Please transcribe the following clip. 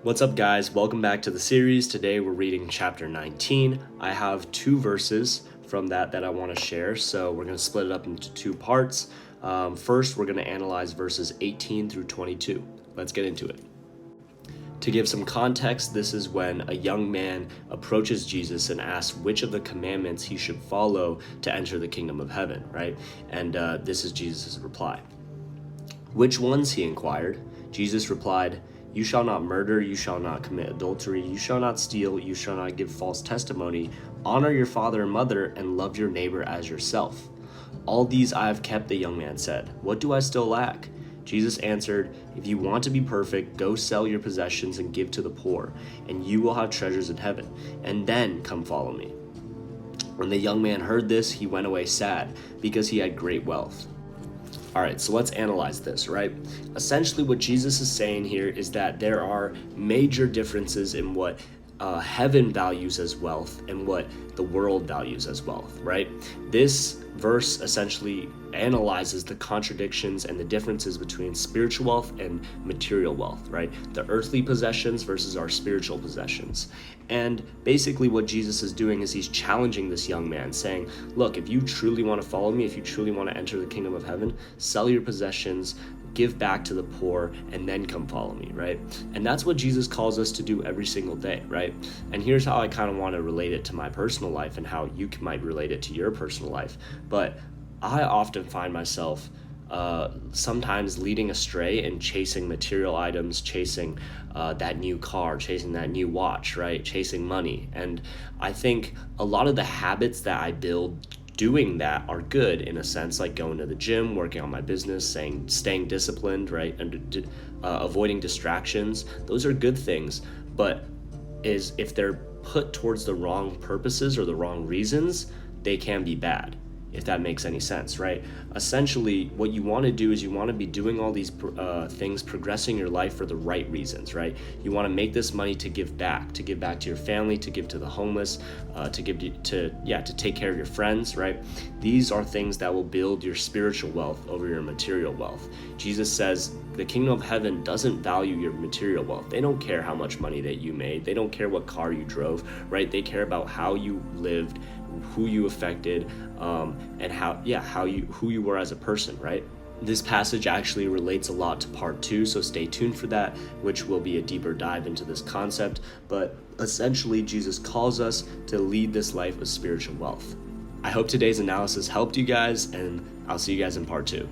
What's up, guys? Welcome back to the series. Today we're reading chapter 19. I have two verses from that I want to share, so we're going to split it up into two parts. First, we're going to analyze verses 18 through 22. Let's get into it. To give some context, this is when a young man approaches Jesus and asks which of the commandments he should follow to enter the kingdom of heaven, right? And this is Jesus' reply. Which ones, he inquired. Jesus replied, "You shall not murder, you shall not commit adultery, you shall not steal, you shall not give false testimony, honor your father and mother, and love your neighbor as yourself. All these I have kept," the young man said. "What do I still lack?" Jesus answered, "If you want to be perfect, go sell your possessions and give to the poor, and you will have treasures in heaven, and then come follow me." When the young man heard this, he went away sad, because he had great wealth. All right, so let's analyze this, right? Essentially, what Jesus is saying here is that there are major differences in what heaven values as wealth and what the world values as wealth, right? This verse essentially analyzes the contradictions and the differences between spiritual wealth and material wealth, right? The earthly possessions versus our spiritual possessions. And basically what Jesus is doing is he's challenging this young man, saying, look, if you truly want to follow me, if you truly want to enter the kingdom of heaven, sell your possessions, give back to the poor, and then come follow me, right? And that's what Jesus calls us to do every single day, right? And here's how I kind of want to relate it to my personal life and how you might relate it to your personal life. But I often find myself sometimes leading astray and chasing material items, chasing that new car, chasing that new watch, right? Chasing money. And I think a lot of the habits that I build doing that are good in a sense, like going to the gym, working on my business, staying disciplined, right? And avoiding distractions. Those are good things, but if they're put towards the wrong purposes or the wrong reasons, they can be bad, if that makes any sense, right? Essentially, what you want to do is you want to be doing all these things, progressing your life for the right reasons, right? You want to make this money to give back to your family, to give to the homeless, to take care of your friends, right? These are things that will build your spiritual wealth over your material wealth. Jesus says the kingdom of heaven doesn't value your material wealth. They don't care how much money that you made. They don't care what car you drove, right? They care about how you lived, who you affected, and who you were as a person, right? This passage actually relates a lot to part 2, so stay tuned for that, which will be a deeper dive into this concept. But essentially, Jesus calls us to lead this life of spiritual wealth. I hope today's analysis helped you guys, and I'll see you guys in part 2.